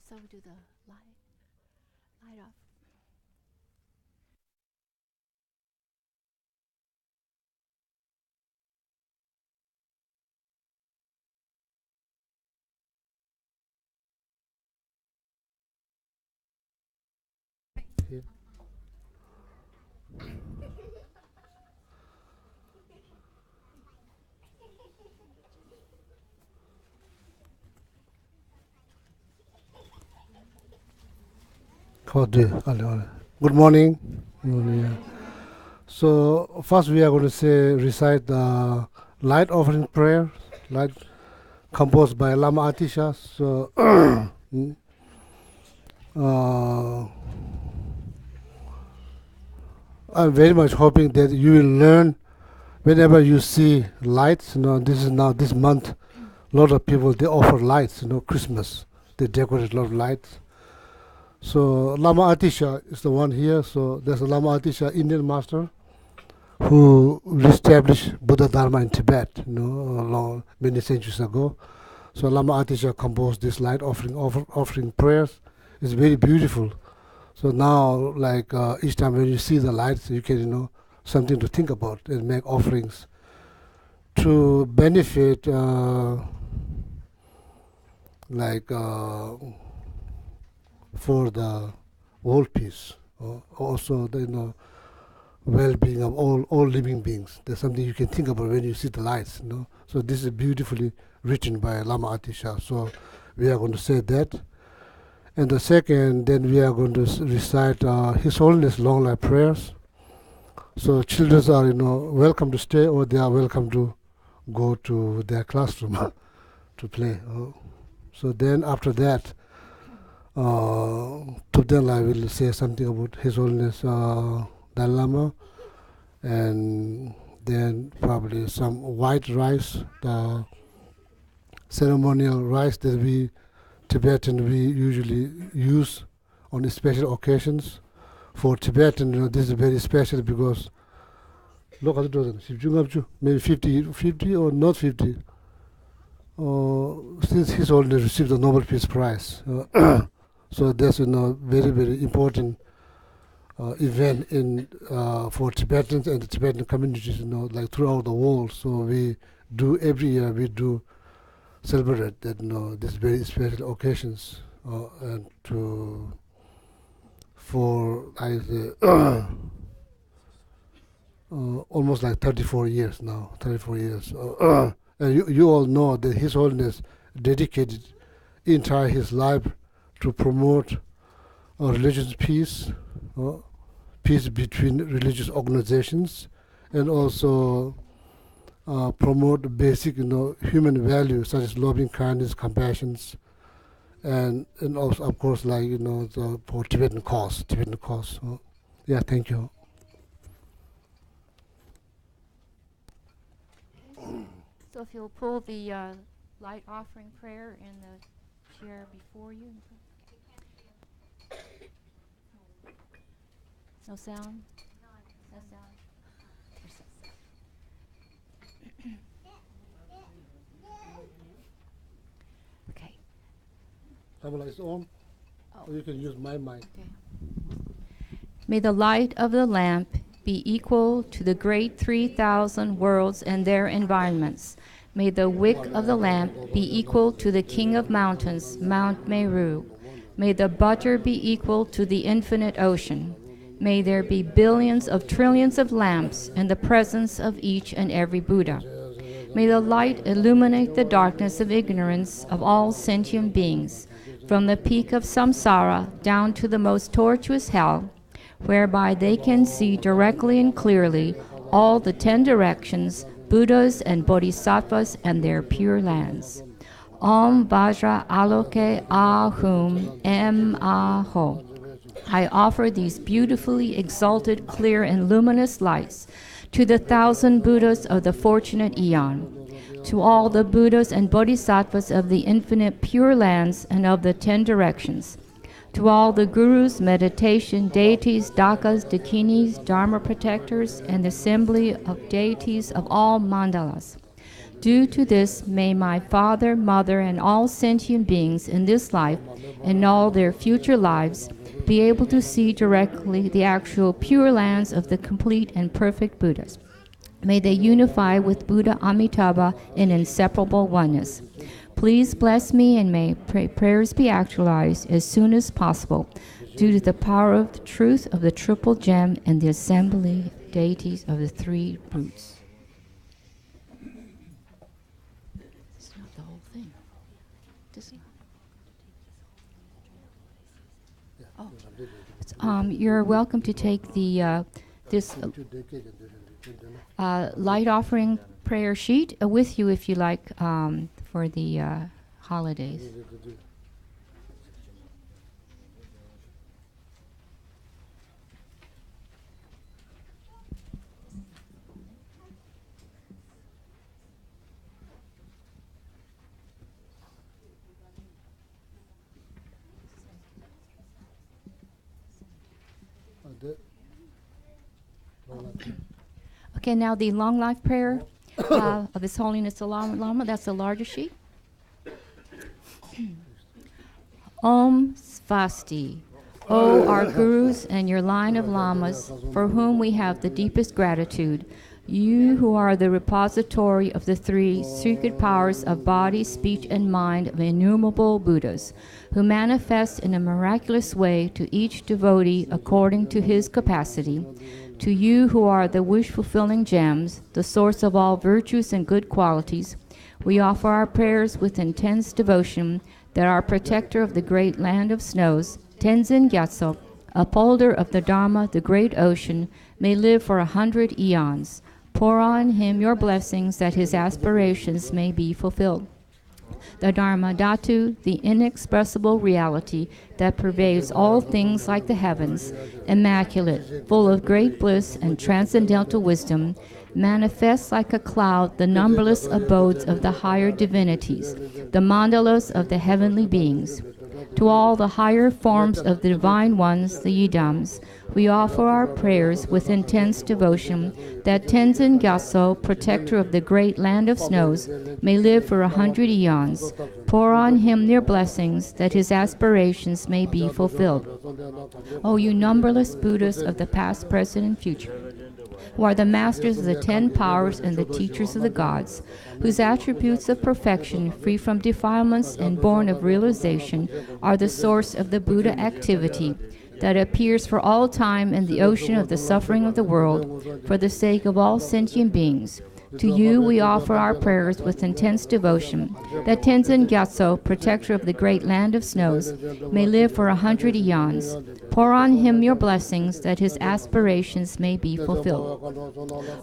So do the light off. Here. Good morning. Yeah. So first we are going to recite the light offering prayer, light composed by Lama Atisha. So I'm very much hoping that you will learn whenever you see lights. This is now this month. A lot of people they offer lights. Christmas they decorate a lot of lights. So Lama Atisha is the one here. So there's a Lama Atisha, Indian master, who established Buddha Dharma in Tibet, many centuries ago. So Lama Atisha composed this light offering prayers. It's very beautiful. So now, like each time when you see the lights, you can, something to think about and make offerings to benefit, for the world peace, also the well-being of all living beings. There's something you can think about when you see the lights. So this is beautifully written by Lama Atisha. So we are going to say that. And the second, then we are going to recite His Holiness Long Life prayers. So children are, welcome to stay, or they are welcome to go to their classroom to play. So then after that, Tubdenla will say something about His Holiness Dalai Lama, and then probably some white rice, the ceremonial rice that we Tibetan we usually use on special occasions. For Tibetan, this is very special because look at the maybe 50 or not 50. Since His Holiness received the Nobel Peace Prize, so that's very very important event in for Tibetans and the Tibetan communities, like throughout the world. So we do every year we do celebrate that these very special occasions and to for almost like 34 years now, 34 years. And you all know that His Holiness dedicated entire his life to promote religious peace, peace between religious organizations, and also promote basic, human values such as loving kindness, compassion, and also, of course, like the for Tibetan cause. Yeah, thank you. So if you'll pull the light offering prayer in the chair before you. No sound? No sound? Okay. Kamala is on. Oh. Or you can use my mic. Okay. May the light of the lamp be equal to the great 3,000 worlds and their environments. May the wick of the lamp be equal to the king of mountains, Mount Meru. May the butter be equal to the infinite ocean. May there be billions of trillions of lamps in the presence of each and every Buddha. May the light illuminate the darkness of ignorance of all sentient beings, from the peak of samsara down to the most tortuous hell, whereby they can see directly and clearly all the 10 directions, Buddhas and Bodhisattvas and their pure lands. Om Vajra Aloke Ahum Em Aho. I offer these beautifully exalted, clear, and luminous lights to the 1,000 Buddhas of the fortunate eon, to all the Buddhas and Bodhisattvas of the infinite pure lands and of the 10 directions, to all the gurus, meditation, deities, dakas, dakinis, dharma protectors, and the assembly of deities of all mandalas, Due to this, may my father, mother, and all sentient beings in this life and all their future lives be able to see directly the actual pure lands of the complete and perfect Buddhas. May they unify with Buddha Amitabha in inseparable oneness. Please bless me and may prayers be actualized as soon as possible due to the power of the truth of the Triple Gem and the assembly of deities of the three roots. It's not the whole thing. You're welcome to take the this light offering prayer sheet with you if you like for the holidays. Okay, now the long life prayer of His Holiness the Lama, that's the larger sheet. Om Svasti, O our gurus and your line of lamas, for whom we have the deepest gratitude, you who are the repository of the three secret powers of body, speech, and mind of innumerable Buddhas, who manifest in a miraculous way to each devotee according to his capacity. To you who are the wish-fulfilling gems, the source of all virtues and good qualities, we offer our prayers with intense devotion that our protector of the great land of snows, Tenzin Gyatso, upholder of the Dharma, the great ocean, may live for 100 eons. Pour on him your blessings that his aspirations may be fulfilled. The Dharma Dhatu, the inexpressible reality that pervades all things like the heavens, immaculate, full of great bliss and transcendental wisdom, manifests like a cloud the numberless abodes of the higher divinities, the mandalas of the heavenly beings. To all the higher forms of the divine ones, the yidams, we offer our prayers with intense devotion that Tenzin Gyatso, protector of the great land of snows, may live for 100 eons. Pour on him their blessings that his aspirations may be fulfilled. O you numberless Buddhas of the past, present, and future, who are the masters of the 10 powers and the teachers of the gods, whose attributes of perfection, free from defilements and born of realization, are the source of the Buddha activity that appears for all time in the ocean of the suffering of the world, for the sake of all sentient beings. To you we offer our prayers with intense devotion, that Tenzin Gyatso, protector of the great land of snows, may live for 100 eons. Pour on him your blessings, that his aspirations may be fulfilled.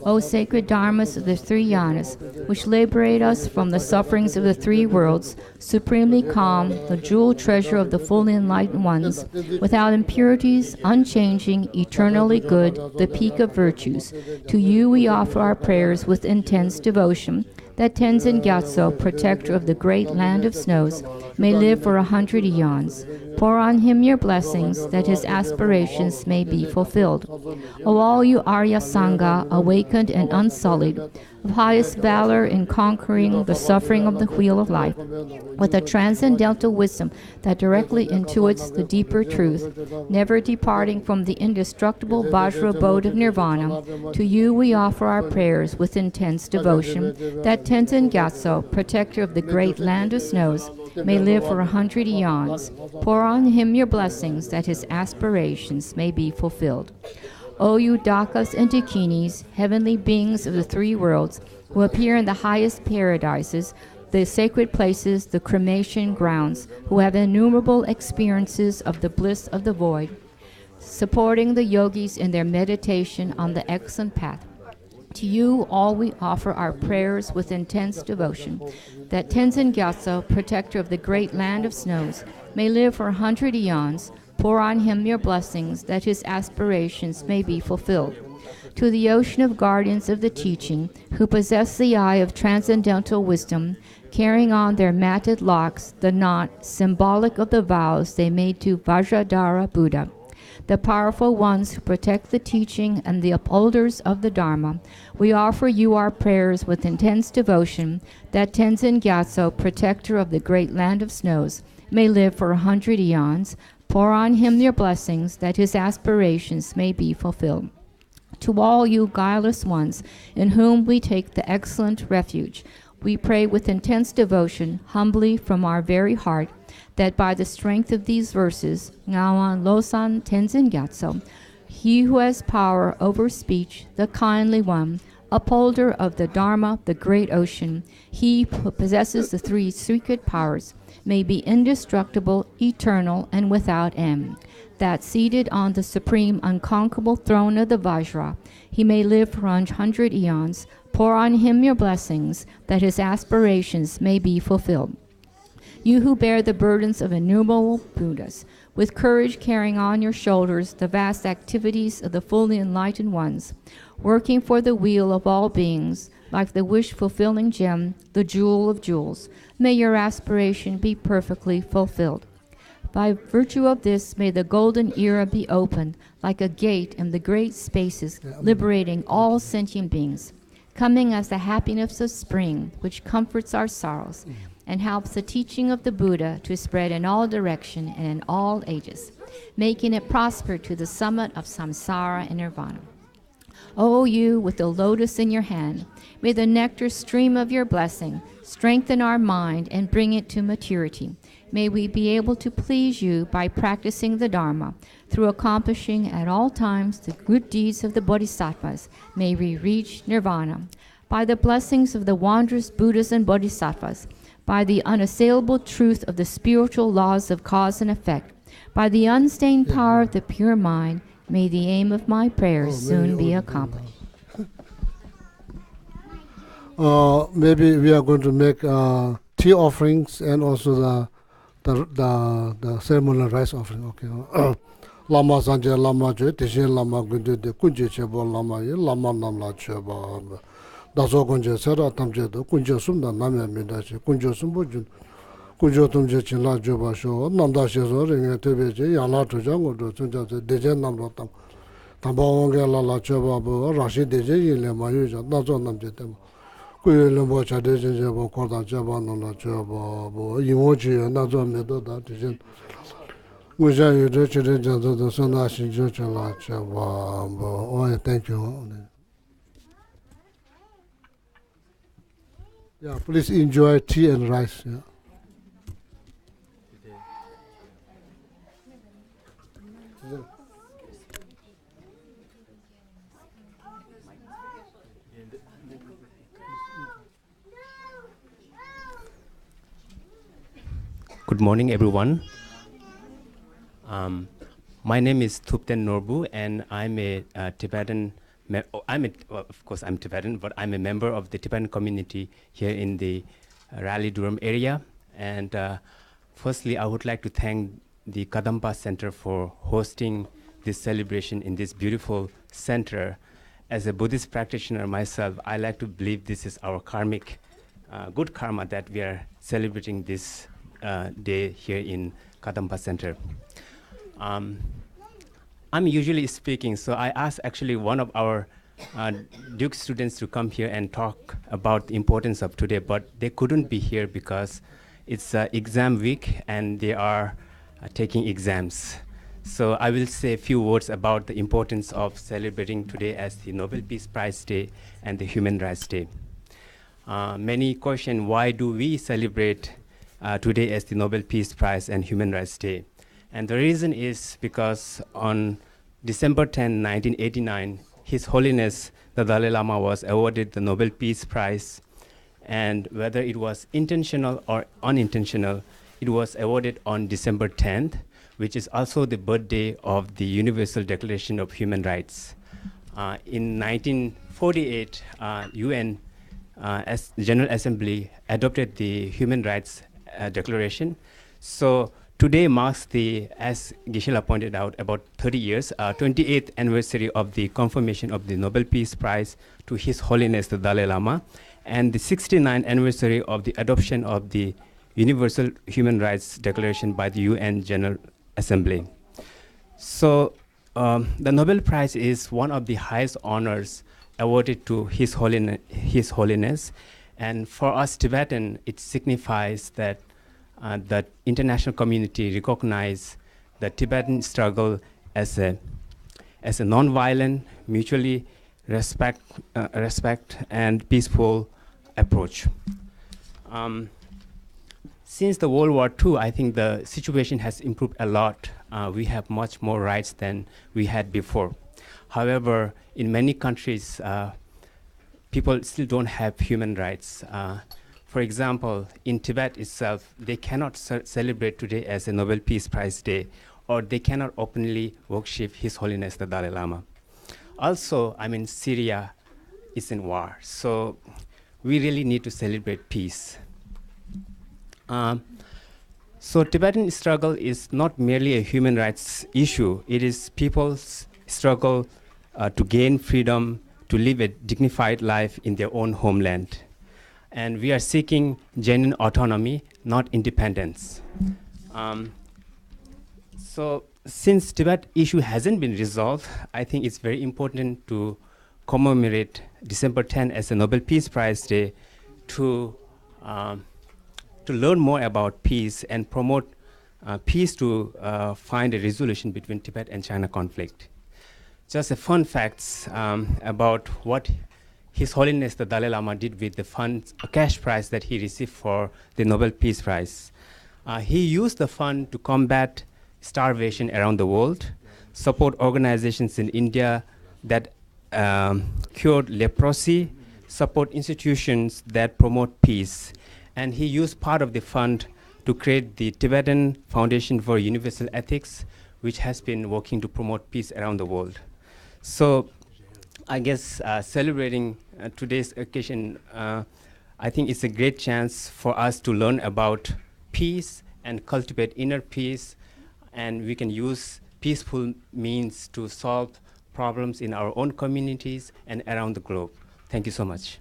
O sacred dharmas of the three yanas, which liberate us from the sufferings of the three worlds, supremely calm, the jewel treasure of the fully enlightened ones, without impurities, unchanging, eternally good, the peak of virtues. To you we offer our prayers with intense devotion, that Tenzin Gyatso, protector of the great land of snows, may live for 100 eons. Pour on him your blessings, that his aspirations may be fulfilled. O all you Arya Sangha, awakened and unsullied, of highest valor in conquering the suffering of the wheel of life, with a transcendental wisdom that directly intuits the deeper truth, never departing from the indestructible Vajra abode of Nirvana, to you we offer our prayers with intense devotion, that Tenzin Gyatso, protector of the great land of snows, may live for 100 eons. Pour on him your blessings, that his aspirations may be fulfilled. O you Dakas and Dakinis, heavenly beings of the three worlds, who appear in the highest paradises, the sacred places, the cremation grounds, who have innumerable experiences of the bliss of the void, supporting the yogis in their meditation on the excellent path. To you all we offer our prayers with intense devotion, that Tenzin Gyatso, protector of the great land of snows, may live for 100 eons. Pour on him your blessings, that his aspirations may be fulfilled. To the ocean of guardians of the teaching, who possess the eye of transcendental wisdom, carrying on their matted locks the knot symbolic of the vows they made to Vajradhara Buddha, the powerful ones who protect the teaching and the upholders of the Dharma, we offer you our prayers with intense devotion that Tenzin Gyatso, protector of the great land of snows, may live for 100 eons. Pour on him your blessings that his aspirations may be fulfilled. To all you guileless ones in whom we take the excellent refuge, we pray with intense devotion, humbly from our very heart, that by the strength of these verses, Ngawan Losan Tenzin Gyatso, he who has power over speech, the kindly one, upholder of the Dharma, the great ocean, he who possesses the three secret powers, may be indestructible, eternal, and without end, that seated on the supreme unconquerable throne of the Vajra, he may live for 100 eons. Pour on him your blessings, that his aspirations may be fulfilled. You who bear the burdens of innumerable Buddhas, with courage carrying on your shoulders the vast activities of the fully enlightened ones, working for the weal of all beings, like the wish-fulfilling gem, the jewel of jewels, may your aspiration be perfectly fulfilled. By virtue of this, may the golden era be opened like a gate in the great spaces, liberating all sentient beings, coming as the happiness of spring, which comforts our sorrows, and helps the teaching of the Buddha to spread in all direction and in all ages, making it prosper to the summit of samsara and nirvana. O you with the lotus in your hand, may the nectar stream of your blessing strengthen our mind and bring it to maturity. May we be able to please you by practicing the Dharma. Through accomplishing at all times the good deeds of the Bodhisattvas, may we reach nirvana. By the blessings of the wondrous Buddhas and Bodhisattvas, by the unassailable truth of the spiritual laws of cause and effect, by the unstained power of the pure mind, may the aim of my prayers soon be accomplished. Maybe we are going to make tea offerings and also the ceremonial rice offering. Okay. Lama Sanje Lama Je, Tishin Lama Gundu de Kunji Chebo Lama Ye, Lama Namla Cheba. Dazo Gunje Sera Tamje, Kunjo Sumda Namya Midachi, Kunjo Sumbujun, Kunjo Tumje Chinla Juba Show, Nanda Shizo, Ring Tebeji, Yala to Jango, Tunja, Dejan Namrotam, Tambonga La Cheba, Rashi Deji, Lemayuja, Nazo Namjetem. Kuyelumbo Chadejan Jabo, Korda Jaba, Nala Cheba, Imoji, Nazo Medo, that is. Oh, thank you. Yeah, please enjoy tea and rice. Yeah. Good morning, everyone. My name is Thupten Norbu, and I'm a Tibetan. Of course, I'm Tibetan, but I'm a member of the Tibetan community here in the Raleigh-Durham area. And firstly, I would like to thank the Kadampa Center for hosting this celebration in this beautiful center. As a Buddhist practitioner myself, I like to believe this is our karmic, good karma that we are celebrating this day here in Kadampa Center. I'm usually speaking, so I asked actually one of our Duke students to come here and talk about the importance of today, but they couldn't be here because it's exam week and they are taking exams. So I will say a few words about the importance of celebrating today as the Nobel Peace Prize Day and the Human Rights Day. Many question, why do we celebrate today as the Nobel Peace Prize and Human Rights Day? And the reason is because on December 10, 1989, His Holiness the Dalai Lama was awarded the Nobel Peace Prize. And whether it was intentional or unintentional, it was awarded on December 10th, which is also the birthday of the Universal Declaration of Human Rights. In 1948, UN General Assembly adopted the Human Rights Declaration. So today marks the, as Gisela pointed out, about 30 years, 28th anniversary of the confirmation of the Nobel Peace Prize to His Holiness the Dalai Lama, and the 69th anniversary of the adoption of the Universal Human Rights Declaration by the UN General Assembly. So the Nobel Prize is one of the highest honors awarded to His Holiness, and for us Tibetan, it signifies that the international community recognize the Tibetan struggle as a non-violent, mutually respect and peaceful approach. Since the World War II, I think the situation has improved a lot. We have much more rights than we had before. However, in many countries, people still don't have human rights. For example, in Tibet itself, they cannot celebrate today as a Nobel Peace Prize Day, or they cannot openly worship His Holiness the Dalai Lama. Also, Syria is in war, so we really need to celebrate peace. So Tibetan struggle is not merely a human rights issue. It is people's struggle to gain freedom, to live a dignified life in their own homeland. And we are seeking genuine autonomy, not independence. So since Tibet issue hasn't been resolved, I think it's very important to commemorate December 10 as a Nobel Peace Prize Day to learn more about peace and promote peace to find a resolution between Tibet and China conflict. Just a fun facts about what His Holiness the Dalai Lama did with the funds, a cash prize that he received for the Nobel Peace Prize. He used the fund to combat starvation around the world, support organizations in India that cured leprosy, support institutions that promote peace. And he used part of the fund to create the Tibetan Foundation for Universal Ethics, which has been working to promote peace around the world. So I guess celebrating today's occasion, I think it's a great chance for us to learn about peace and cultivate inner peace, and we can use peaceful means to solve problems in our own communities and around the globe. Thank you so much.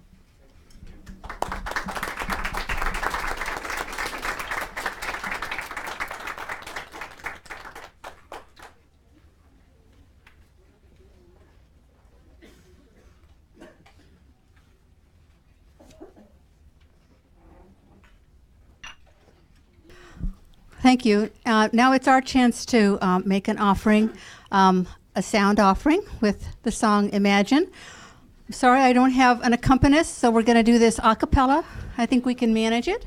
Thank you. Now it's our chance to make an offering, a sound offering with the song Imagine. Sorry, I don't have an accompanist, so we're going to do this a cappella. I think we can manage it.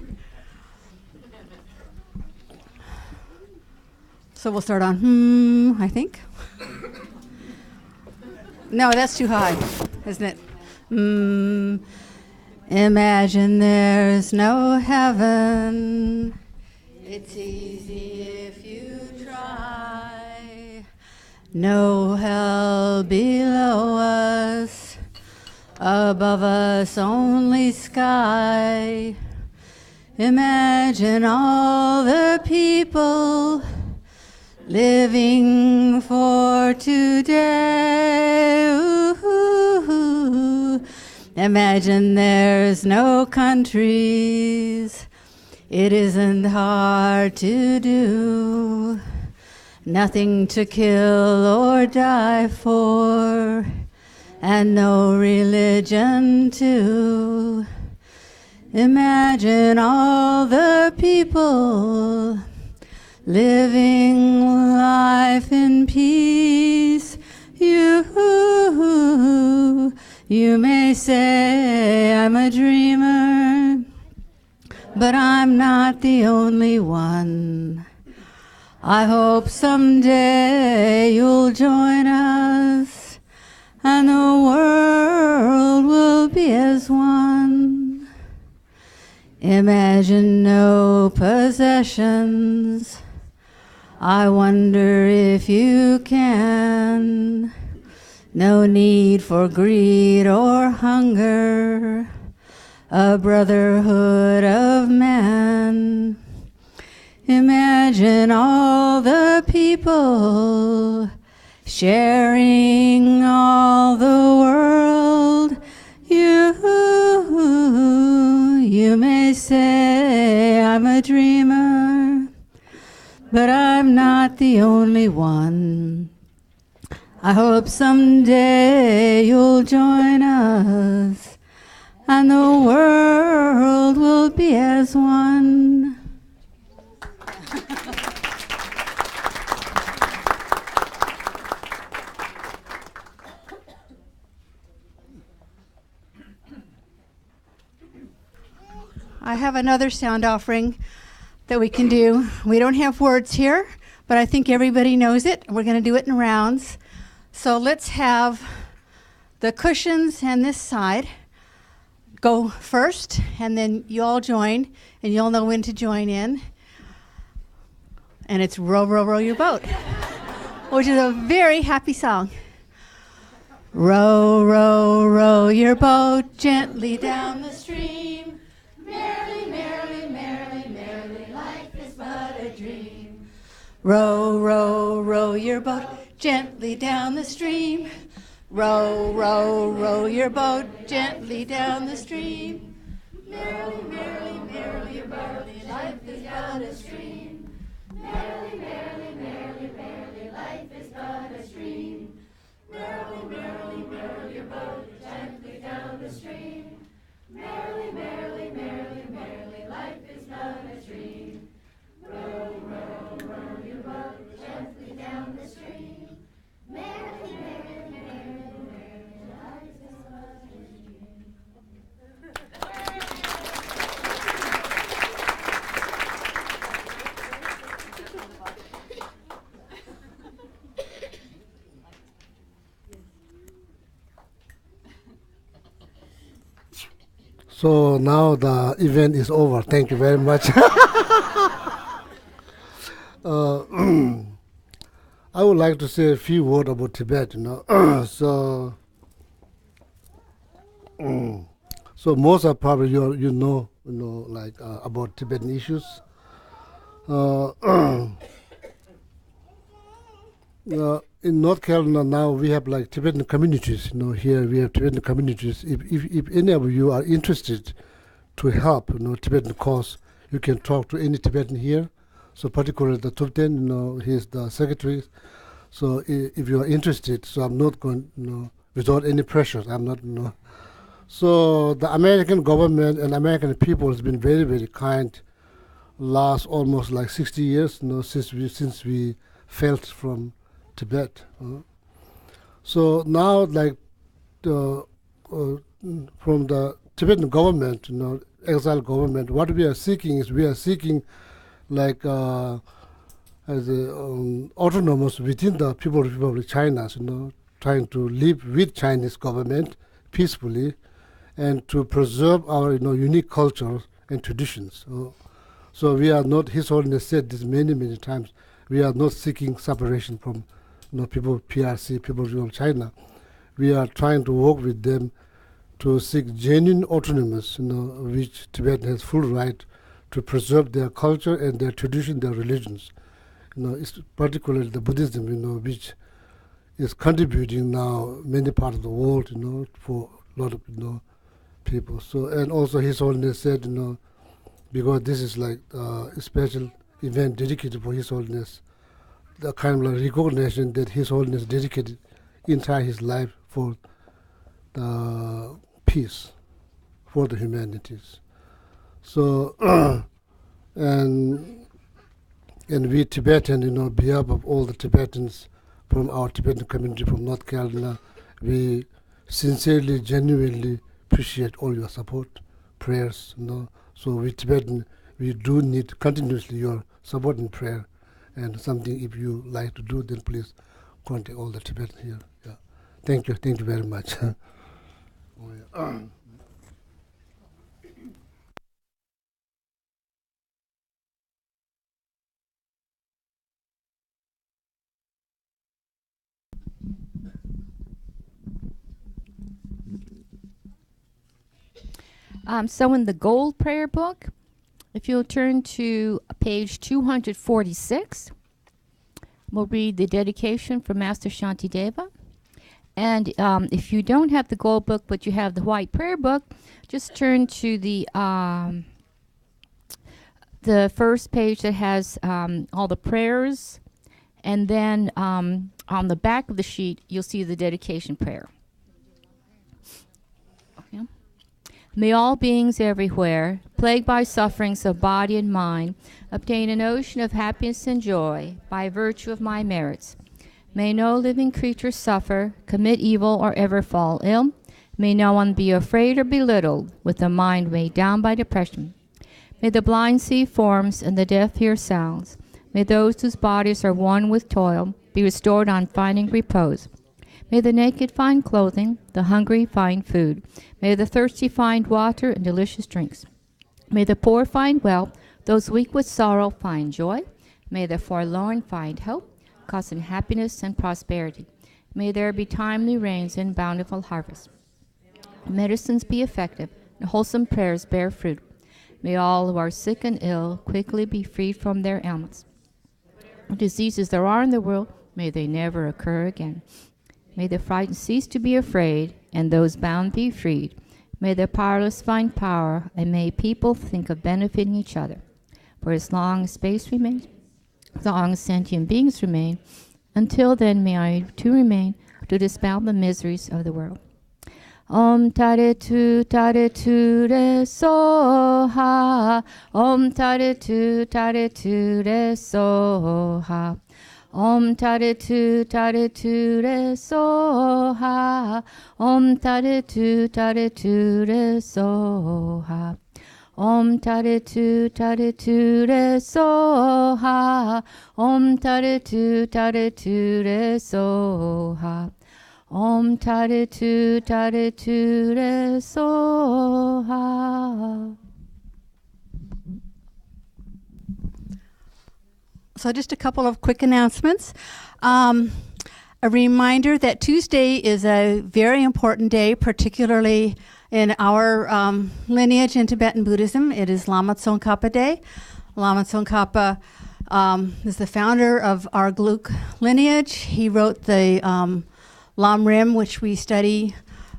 So we'll start on, I think. No, that's too high, isn't it? Imagine there's no heaven. It's easy if you try. No hell below us, above us only sky. Imagine all the people living for today. Ooh, imagine there's no countries. It isn't hard to do. Nothing to kill or die for, and no religion too. Imagine all the people living life in peace. You may say I'm a dreamer, but I'm not the only one. I hope someday you'll join us, and the world will be as one. Imagine no possessions. I wonder if you can. No need for greed or hunger. A brotherhood of man. Imagine all the people sharing all the world. You may say I'm a dreamer, but I'm not the only one. I hope someday you'll join us and the world will be as one. I have another sound offering that we can do. We don't have words here, but I think everybody knows it. We're going to do it in rounds. So let's have the cushions and this side go first, and then you all join, and you'll know when to join in. And it's Row, Row, Row Your Boat, which is a very happy song. Row, row, row your boat gently down the stream. Merrily, merrily, merrily, merrily, life is but a dream. Row, row, row your boat gently down the stream. Row, row, row your boat gently down the stream. Merrily, merrily, merrily, merrily, life is but a stream. Merrily, merrily, merrily, merrily, life is but a stream. Merrily, merrily, merrily, your boat gently down the stream. Merrily, merrily, merrily, merrily, life is but a stream. Row, row, row your boat gently down the stream. Merrily, merrily, merrily, merrily, life is but a dream. So now the event is over. Thank you very much. I would like to say a few words about Tibet. So most of probably you know like about Tibetan issues. In North Carolina now we have like Tibetan communities. Here we have Tibetan communities. If any of you are interested to help, Tibetan cause, you can talk to any Tibetan here. So particularly the Tupten, he's the secretary. So if you are interested, so I'm not going, without any pressure. I'm not, So the American government and American people has been very, very kind. Last almost like 60 years, since we felt from Tibet. So now, like from the Tibetan government, exile government, what we are seeking is like as a, autonomous within the People's Republic of China, trying to live with Chinese government peacefully, and to preserve our unique culture and traditions. So we are not. His Holiness said this many times. We are not seeking separation from people, PRC, People's Republic of China. We are trying to work with them to seek genuine autonomous, which Tibet has full right to preserve their culture and their tradition, their religions. It's particularly the Buddhism, which is contributing now many parts of the world, for a lot of people. So, and also His Holiness said, because this is like a special event dedicated for His Holiness, the kind of like recognition that His Holiness dedicated entire his life for the peace, for the humanities. So, and we Tibetan, on behalf of all the Tibetans from our Tibetan community from North Carolina, we sincerely, genuinely appreciate all your support, prayers. So we Tibetan, we do need continuously your support and prayer. And something, if you like to do, then please contact all the Tibetans here. Yeah. Thank you very much. So in the Gold Prayer Book, if you'll turn to page 246, we'll read the dedication from Master Shantideva. And if you don't have the Gold Book, but you have the White Prayer Book, just turn to the first page that has all the prayers, and then On the back of the sheet, you'll see the dedication prayer. Okay. May all beings everywhere, plagued by sufferings of body and mind, obtain an ocean of happiness and joy by virtue of my merits. May no living creature suffer, commit evil, or ever fall ill. May no one be afraid or belittled, with a mind weighed down by depression. May the blind see forms and the deaf hear sounds. May those whose bodies are worn with toil be restored on finding repose. May the naked find clothing, the hungry find food. May the thirsty find water and delicious drinks. May the poor find wealth, those weak with sorrow find joy. May the forlorn find hope, causing happiness and prosperity. May there be timely rains and bountiful harvests. Medicines be effective, and wholesome prayers bear fruit. May all who are sick and ill quickly be freed from their ailments. Diseases there are in the world, may they never occur again. May the frightened cease to be afraid, and those bound be freed. May the powerless find power, and may people think of benefiting each other. For as long as space remains, as long as sentient beings remain, until then may I too remain to dispel the miseries of the world. Om tare tu re so ha. Om tare tu re so ha. Om tare tu re so ha. Om tare tu re so ha. Om tare tu re so ha. Om tare tu re so ha. Om tare tu re so ha. So just a couple of quick announcements. A reminder that Tuesday is a very important day, particularly in our lineage in Tibetan Buddhism. It is Lama Tsongkhapa Day. Lama Tsongkhapa is the founder of our Gluk lineage. He wrote the Lam Rim, which we study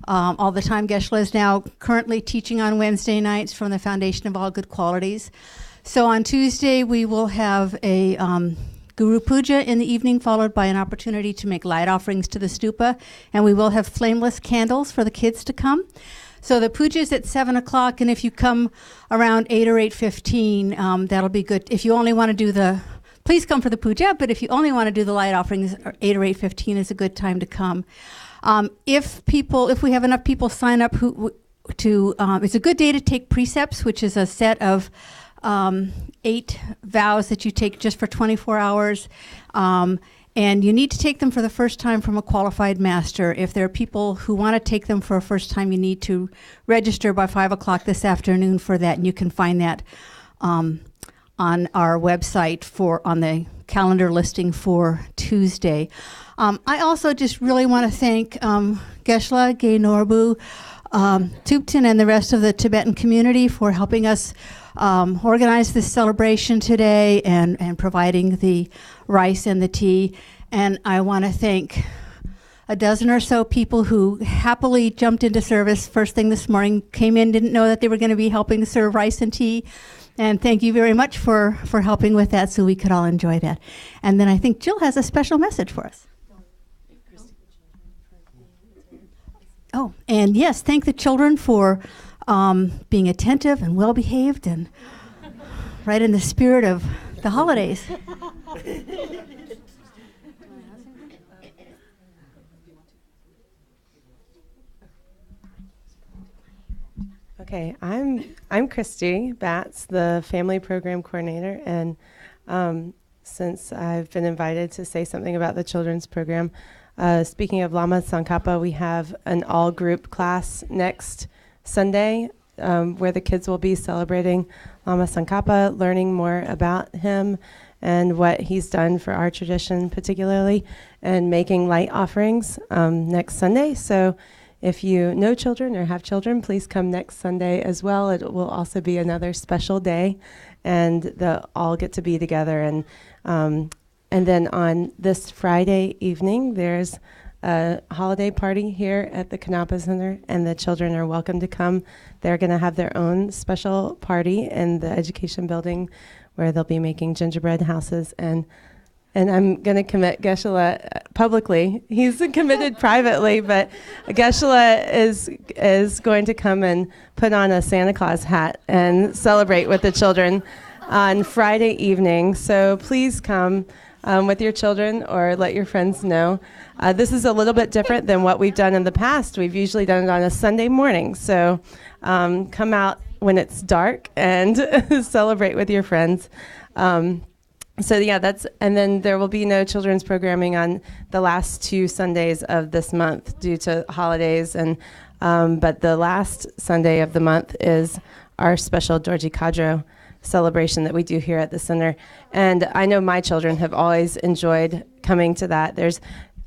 all the time. Geshe-la is now currently teaching on Wednesday nights from the Foundation of All Good Qualities. So on Tuesday, we will have a Guru Puja in the evening, followed by an opportunity to make light offerings to the stupa. And we will have flameless candles for the kids to come. So the puja is at 7 o'clock, and if you come around 8 or 8:15, that'll be good. If you only want to do please come for the puja, but if you only want to do the light offerings, 8 or 8:15 is a good time to come. If we have enough people sign up it's a good day to take precepts, which is a set of 8 vows that you take just for 24 hours. And you need to take them for the first time from a qualified master. If there are people who want to take them for a first time, you need to register by 5 o'clock this afternoon for that, and you can find that on our website on the calendar listing for Tuesday. I also just really want to thank Geshe-la, Ge Norbu, Thubten, and the rest of the Tibetan community for helping us organize this celebration today and providing the rice and the tea. And I want to thank a dozen or so people who happily jumped into service first thing this morning, came in, didn't know that they were going to be helping to serve rice and tea. And thank you very much for helping with that so we could all enjoy that. And then I think Jill has a special message for us. Oh, and yes, thank the children for being attentive and well-behaved and right in the spirit of the holidays. Okay, I'm Christy Batts, the family program coordinator, and since I've been invited to say something about the children's program, speaking of Lama Tsongkhapa, we have an all-group class next Sunday where the kids will be celebrating Lama Tsongkhapa, learning more about him and what he's done for our tradition particularly, and making light offerings next Sunday. So if you know children or have children, please come next Sunday as well. It will also be another special day, and they'll all get to be together. And then on this Friday evening, there's a holiday party here at the Kanapa Center, and the children are welcome to come. They're going to have their own special party in the education building where they'll be making gingerbread houses and and I'm going to commit Geshe-la publicly. He's committed privately, but Geshe-la is going to come and put on a Santa Claus hat and celebrate with the children on Friday evening. So please come with your children or let your friends know. This is a little bit different than what we've done in the past. We've usually done it on a Sunday morning. So come out when it's dark and celebrate with your friends. So yeah, and then there will be no children's programming on the last 2 Sundays of this month due to holidays, and but the last Sunday of the month is our special Dorji Kadro celebration that we do here at the center. And I know my children have always enjoyed coming to that. There's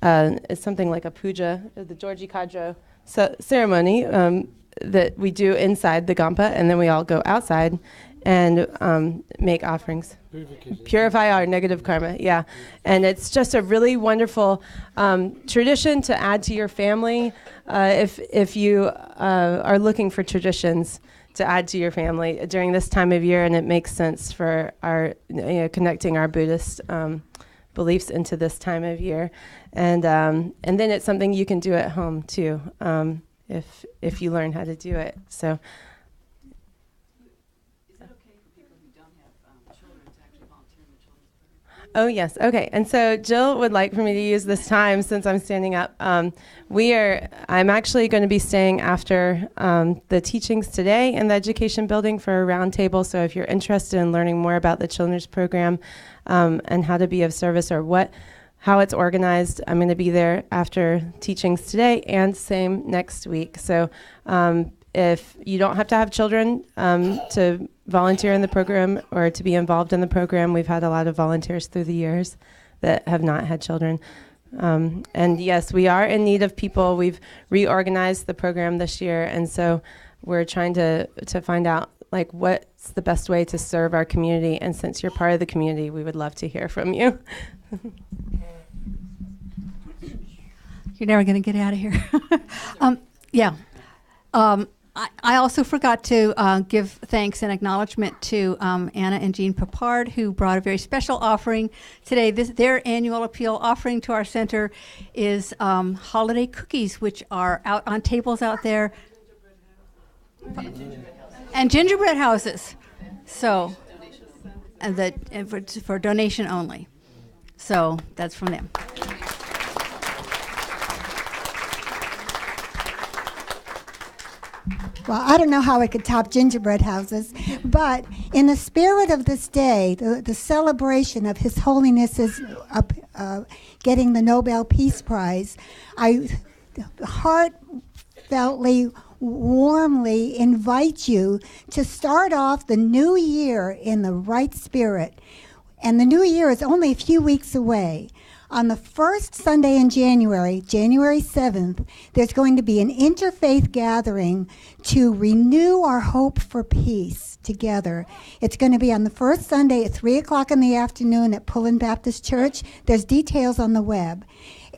it's something like a puja, the Dorji Kadro ceremony that we do inside the Gampa, and then we all go outside and make offerings. Purify our negative karma, yeah. And it's just a really wonderful tradition to add to your family if you are looking for traditions to add to your family during this time of year, and it makes sense for our connecting our Buddhist beliefs into this time of year. And then it's something you can do at home too, if you learn how to do it. So. Oh, yes. Okay. And so Jill would like for me to use this time since I'm standing up. I'm actually going to be staying after the teachings today in the education building for a roundtable. So if you're interested in learning more about the children's program and how to be of service or how it's organized, I'm going to be there after teachings today and same next week. So if you don't have to have children to volunteer in the program or to be involved in the program, we've had a lot of volunteers through the years that have not had children. And yes, we are in need of people. We've reorganized the program this year, and so we're trying to find out like what's the best way to serve our community. And since you're part of the community, we would love to hear from you. You're never going to get out of here. Yeah. I also forgot to give thanks and acknowledgement to Anna and Jean Papard, who brought a very special offering today. Their annual appeal offering to our center is holiday cookies, which are out on tables out there. And gingerbread houses. So, and for donation only. So that's from them. Well, I don't know how I could top gingerbread houses, but in the spirit of this day, the celebration of His Holiness's getting the Nobel Peace Prize, I heartfeltly, warmly invite you to start off the new year in the right spirit. And the new year is only a few weeks away. On the first Sunday in January, January 7th, there's going to be an interfaith gathering to renew our hope for peace together. It's going to be on the first Sunday at 3 o'clock in the afternoon at Pullen Baptist Church. There's details on the web.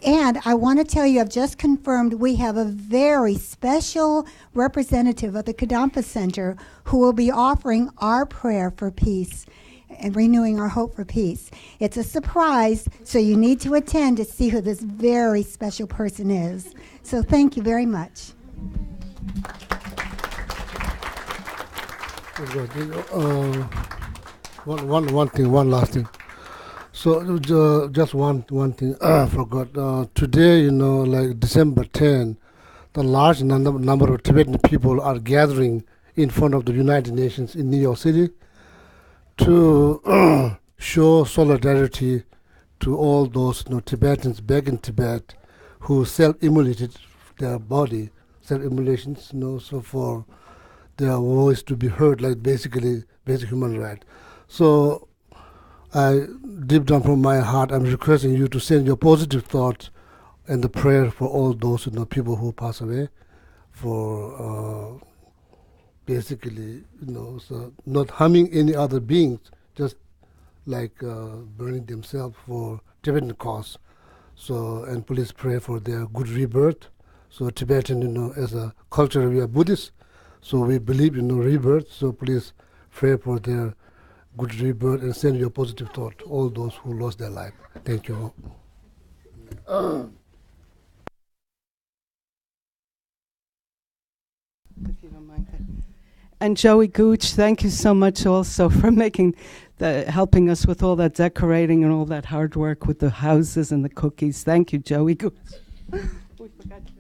And I want to tell you, I've just confirmed we have a very special representative of the Kadampa Center who will be offering our prayer for peace and renewing our hope for peace. It's a surprise, so you need to attend to see who this very special person is. So thank you very much. One last thing. So just one thing I forgot. Today, like December 10, the large number of Tibetan people are gathering in front of the United Nations in New York City to show solidarity to all those Tibetans back in Tibet who self-immolated their body, self-immolations, so for their voice to be heard, like basically basic human right. So I, deep down from my heart, I'm requesting you to send your positive thoughts and the prayer for all those people who pass away, for basically, so not harming any other beings, just like burning themselves for Tibetan cause. So, and please pray for their good rebirth. So Tibetan, as a culture, we are Buddhists, so we believe in rebirth. So please pray for their good rebirth, and send your positive thought. All those who lost their life. Thank you. If you don't mind that. And Joey Gooch, thank you so much also for helping us with all that decorating and all that hard work with the houses and the cookies. Thank you, Joey Gooch. We forgot Joey.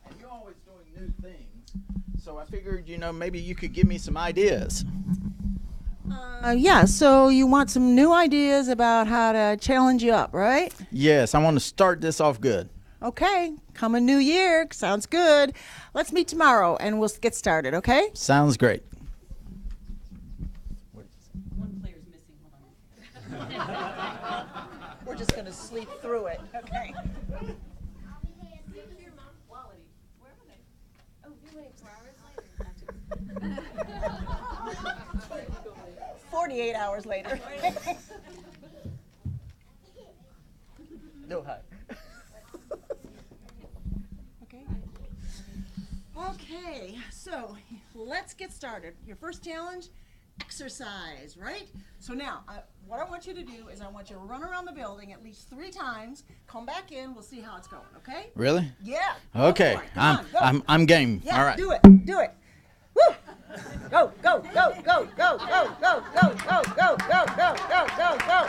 And you're always doing new things, so I figured, maybe you could give me some ideas. Yeah, so you want some new ideas about how to challenge you up, right? Yes, I want to start this off good. Okay, coming new year, sounds good. Let's meet tomorrow and we'll get started, okay? Sounds great. One player's missing, hold on. We're just going to sleep through it, okay? 48 hours later. No hi. Okay, so let's get started. Your first challenge, exercise, right? So now, what I want you to do is I want you to run around the building at least 3 times, come back in, we'll see how it's going, okay? Really? Yeah. Okay, I'm game. Yeah, All right. do it. Woo! Go, go, go, go, go, go, go, go, go, go, go, go, go, go, go.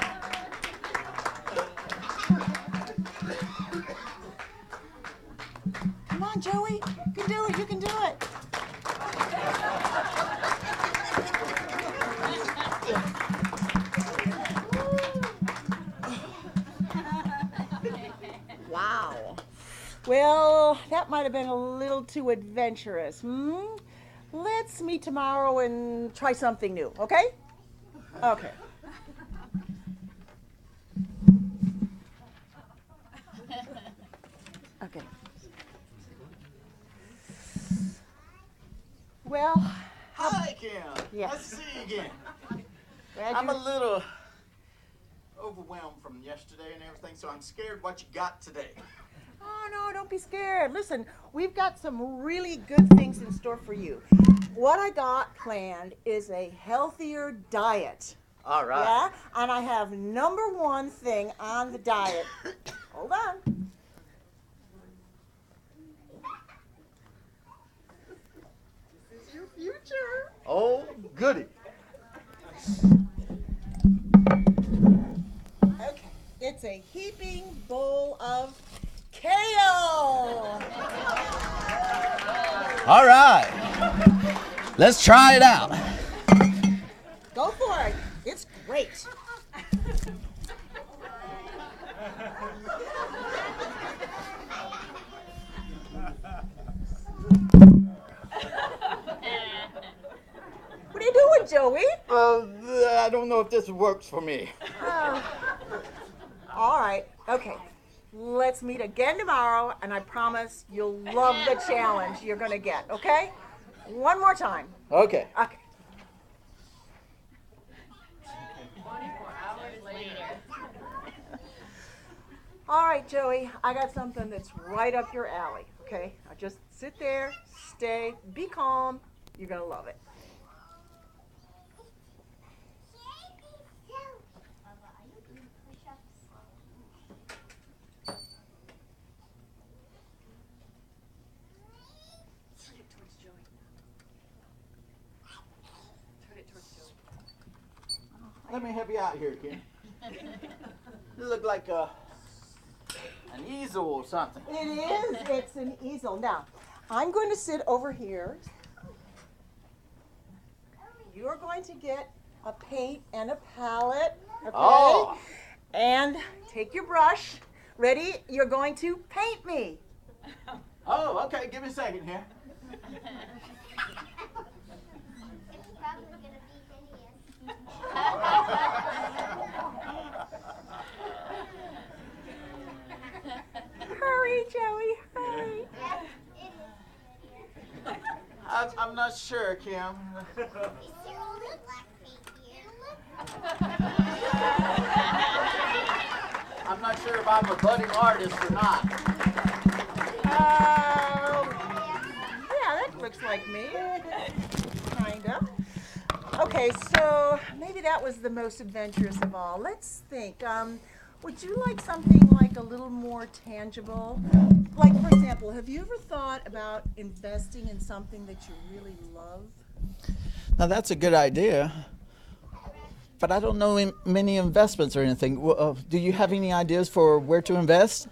Come on, Joey. You can do it. You can do it. Wow. Well, that might have been a little too adventurous. Let's meet tomorrow and try something new, okay? Okay. Okay. Well, Hi, Kim. Yeah. Nice to see you again. glad I'm you- a little overwhelmed from yesterday and everything, so I'm scared what you got today. Oh, no, don't be scared. Listen, we've got some really good things in store for you. What I got planned is a healthier diet. All right. Yeah? And I have number 1 thing on the diet. Hold on. This is your future. Oh, goody. Okay. It's a heaping bowl of kale. All right. Let's try it out. Go for it. It's great. What are you doing, Joey? I don't know if this works for me. All right. Okay. Let's meet again tomorrow, and I promise you'll love the challenge you're going to get, okay? One more time. Okay. Okay. 24 hours later. All right, Joey, I got something that's right up your alley, okay? Now just sit there, stay, be calm. You're going to love it. Let me help you out here, Kim. You look like an easel or something. It is. It's an easel. Now, I'm going to sit over here. You're going to get a paint and a palette. Okay? Oh. And take your brush. Ready? You're going to paint me. Oh, okay. Give me a second here. Hurry, Joey, hurry. I'm not sure, Kim. I'm not sure if I'm a budding artist or not. Yeah, that looks like me. Kinda. Okay, so maybe that was the most adventurous of all. Let's think. Would you like something like a little more tangible? Like, for example, have you ever thought about investing in something that you really love? Now that's a good idea, but I don't know many investments or anything. Do you have any ideas for where to invest?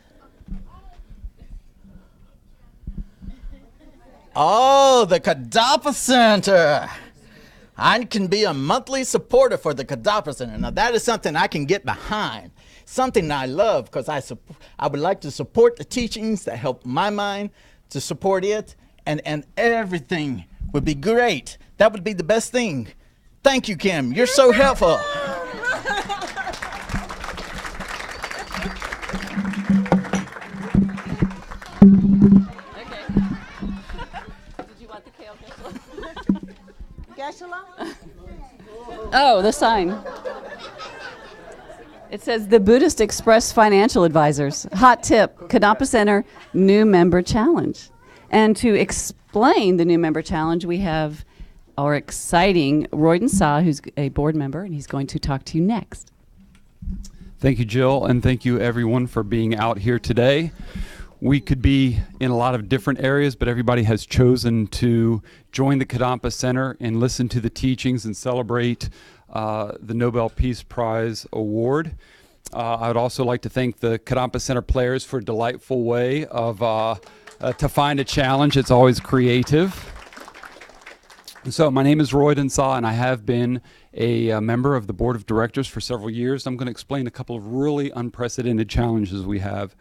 Oh, the Kadapa Center. I can be a monthly supporter for the Kadapa Center. Now that is something I can get behind. Something that I love, because I would like to support the teachings that help my mind to support it, and everything would be great. That would be the best thing. Thank you, Kim. You're so helpful. Oh, the sign. It says the Buddhist Express Financial Advisors. Hot tip, Kadampa Center New Member Challenge. And to explain the New Member Challenge, we have our exciting Royden Sa, who's a board member, and he's going to talk to you next. Thank you, Jill, and thank you everyone for being out here today. We could be in a lot of different areas, but everybody has chosen to join the Kadampa Center and listen to the teachings and celebrate the Nobel Peace Prize Award. I would also like to thank the Kadampa Center players for a delightful way of to find a challenge. It's always creative. So my name is Royden Sa, and I have been a member of the board of directors for several years. I'm going to explain a couple of really unprecedented challenges we have.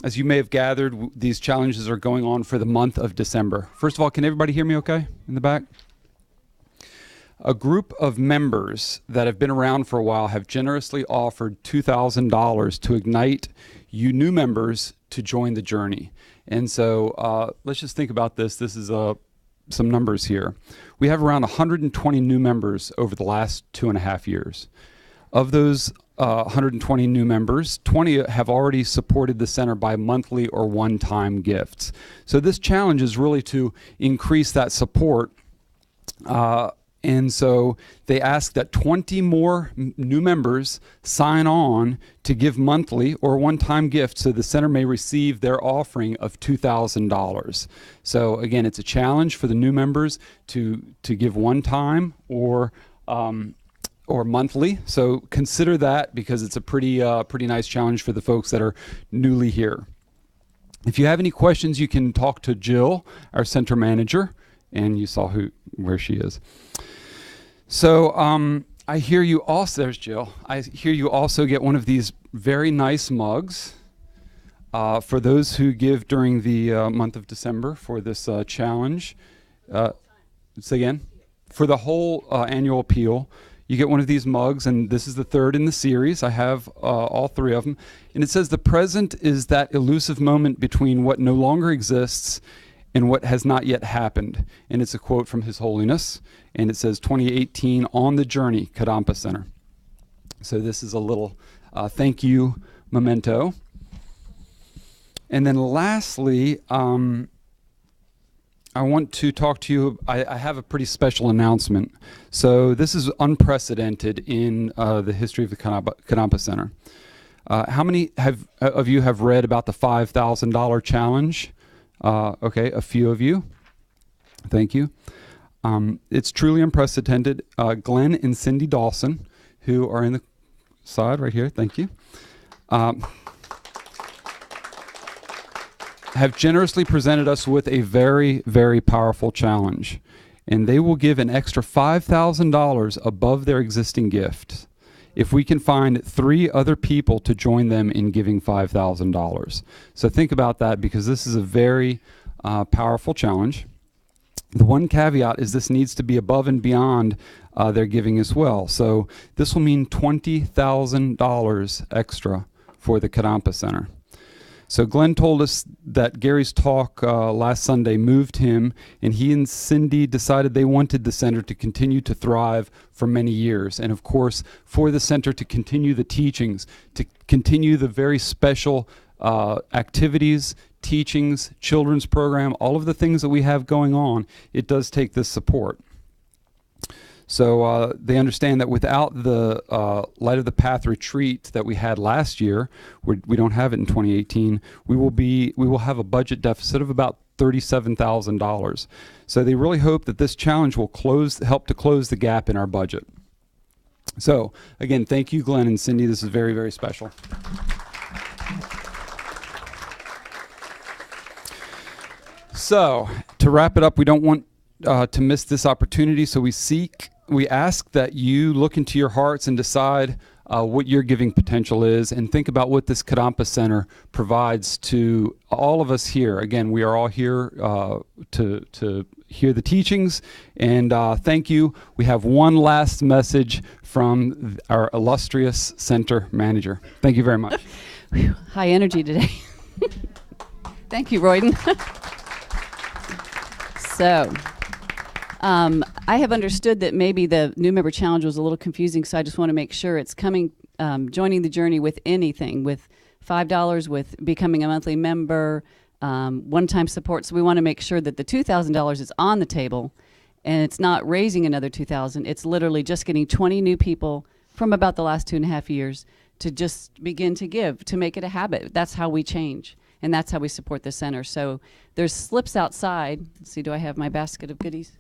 As you may have gathered, these challenges are going on for the month of December. First of all, can everybody hear me okay in the back? A group of members that have been around for a while have generously offered $2,000 to ignite you new members to join the journey. And so let's just think about this. This is some numbers here. We have around 120 new members over the last 2.5 years. Of those 120 new members, 20 have already supported the center by monthly or one-time gifts. So this challenge is really to increase that support. And so they ask that 20 more new members sign on to give monthly or one-time gifts so the center may receive their offering of $2,000. So again, it's a challenge for the new members to give one time or monthly. So consider that, because it's a pretty nice challenge for the folks that are newly here. If you have any questions, you can talk to Jill, our center manager, and you saw where she is. So I hear you also, there's Jill. I hear you also get one of these very nice mugs for those who give during the month of December for this challenge. Say again? For the whole annual appeal, you get one of these mugs, and this is the third in the series. I have all three of them. And it says, the present is that elusive moment between what no longer exists and what has not yet happened. And it's a quote from His Holiness. And it says, 2018 On the Journey, Kadampa Center. So this is a little thank you memento. And then lastly, I want to talk to you. I have a pretty special announcement. So this is unprecedented in the history of the Kadampa Center. How many of you have read about the $5,000 challenge? Okay, a few of you. Thank you. It's truly unprecedented. Glenn and Cindy Dawson, who are in the side right here, thank you, have generously presented us with a very, very powerful challenge. and they will give an extra $5,000 above their existing gift if we can find 3 other people to join them in giving $5,000. So think about that, because this is a very powerful challenge. The one caveat is this needs to be above and beyond their giving as well. So this will mean $20,000 extra for the Kadampa Center. So Glenn told us that Gary's talk last Sunday moved him, and he and Cindy decided they wanted the center to continue to thrive for many years. And of course, for the center to continue the teachings, to continue the very special activities, teachings, children's program, all of the things that we have going on, it does take this support. So they understand that without the Light of the Path retreat that we had last year, we don't have it in 2018, we will have a budget deficit of about $37,000. So they really hope that this challenge will help to close the gap in our budget. So again, thank you, Glenn and Cindy. This is very, very special. So to wrap it up, we don't want to miss this opportunity, so we ask that you look into your hearts and decide what your giving potential is, and think about what this Kadampa Center provides to all of us here. Again, we are all here to hear the teachings, and thank you. We have one last message from our illustrious center manager. Thank you very much. High energy today. Thank you, Royden. So, I have understood that maybe the new member challenge was a little confusing, so I just want to make sure it's coming, joining the journey with anything, with $5, with becoming a monthly member, one-time support. So we want to make sure that the $2,000 is on the table, and it's not raising another $2,000. It's literally just getting 20 new people from about the last 2.5 years to just begin to give, to make it a habit. That's how we change, and that's how we support the center. So there's slips outside. Let's see, do I have my basket of goodies?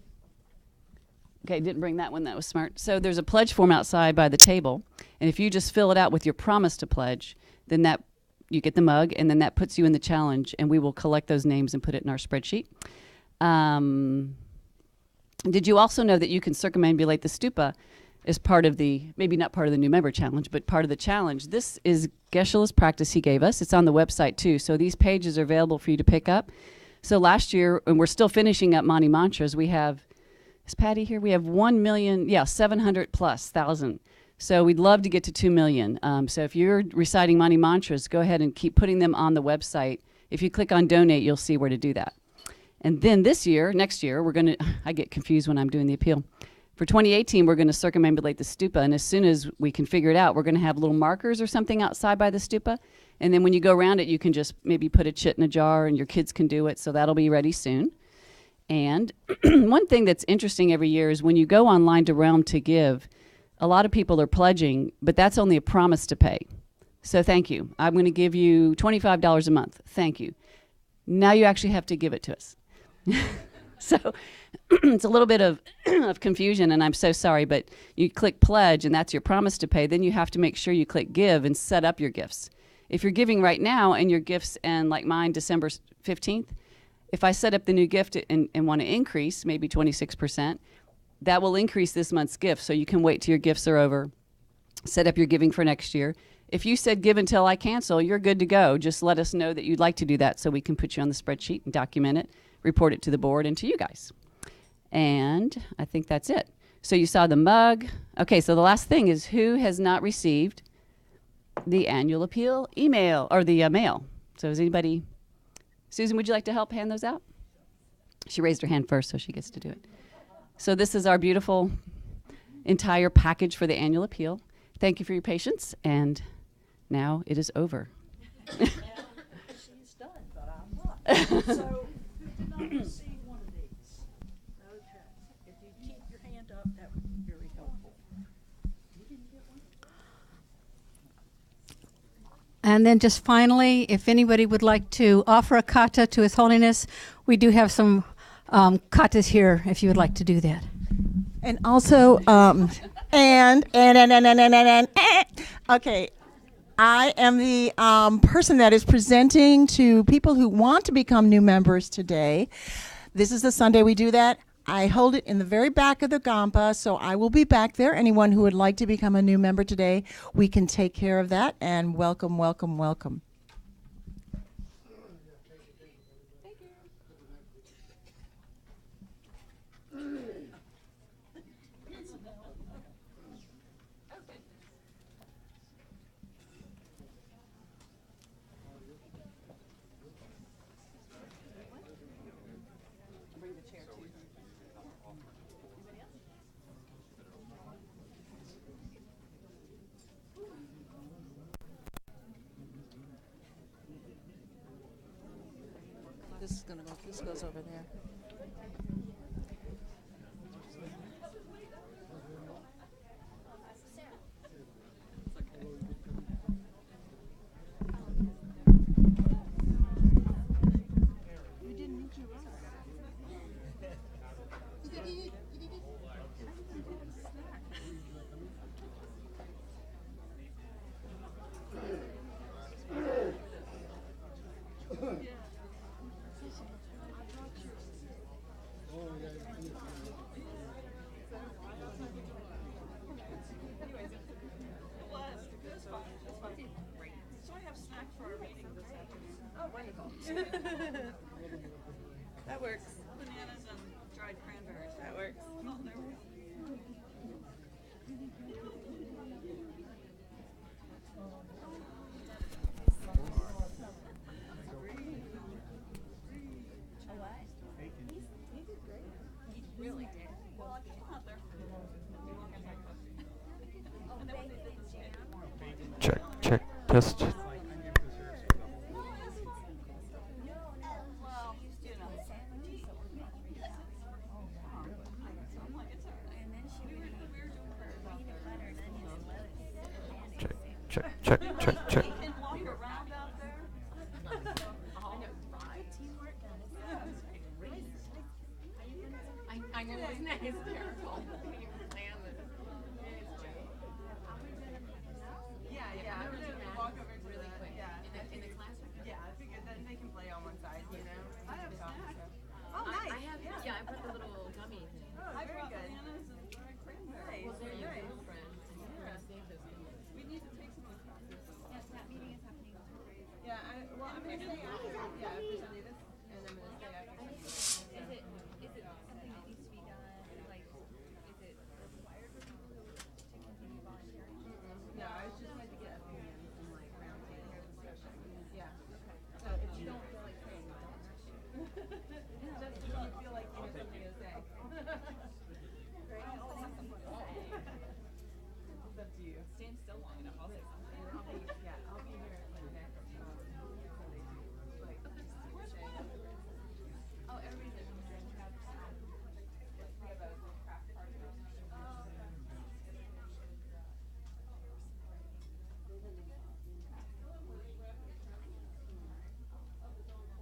Okay, didn't bring that one. That was smart. So there's a pledge form outside by the table, and if you just fill it out with your promise to pledge, then that you get the mug, and then that puts you in the challenge, and we will collect those names and put it in our spreadsheet. Did you also know that you can circumambulate the stupa as part of the, maybe not part of the new member challenge, but part of the challenge? This is Geshe-la's practice he gave us. It's on the website too, so these pages are available for you to pick up. So last year, and we're still finishing up Mani Mantras, we have, is Patty here? We have 700,000+. So we'd love to get to 2 million. So if you're reciting Mani Mantras, go ahead and keep putting them on the website. If you click on donate, you'll see where to do that. And then next year, we're going to, I get confused when I'm doing the appeal. For 2018, we're going to circumambulate the stupa, and as soon as we can figure it out, we're going to have little markers or something outside by the stupa, and then when you go around it, you can just maybe put a chit in a jar, and your kids can do it, so that'll be ready soon. And one thing that's interesting every year is when you go online to Realm to give, a lot of people are pledging, but that's only a promise to pay. So thank you. I'm going to give you $25 a month. Thank you. Now you actually have to give it to us. So it's a little bit of confusion, and I'm so sorry, but you click pledge, and that's your promise to pay. Then you have to make sure you click give and set up your gifts. If you're giving right now and your gifts end, like mine, December 15th, if I set up the new gift and want to increase, maybe 26%, that will increase this month's gift. So you can wait till your gifts are over, set up your giving for next year. If you said give until I cancel, you're good to go. Just let us know that you'd like to do that so we can put you on the spreadsheet and document it, report it to the board and to you guys. And I think that's it. So you saw the mug. Okay, so the last thing is who has not received the annual appeal email or the mail? So is anybody, Susan, would you like to help hand those out? She raised her hand first, so she gets to do it. So this is our beautiful entire package for the annual appeal. Thank you for your patience, and now it is over. She's done, but I'm not. So who did not receive one of these? Okay. If you keep your hand up, that would be very helpful. You didn't get one? And then just finally, if anybody would like to offer a kata to His Holiness, we do have some katas here if you would like to do that. And also, okay, I am the person that is presenting to people who want to become new members today. This is the Sunday we do that. I hold it in the very back of the Gampa, so I will be back there. Anyone who would like to become a new member today, we can take care of that. And welcome, welcome, welcome. This goes over there. That works. Bananas and dried cranberries. That works. Oh, there we go. Really did. Well, I came out there. Check, test. Check.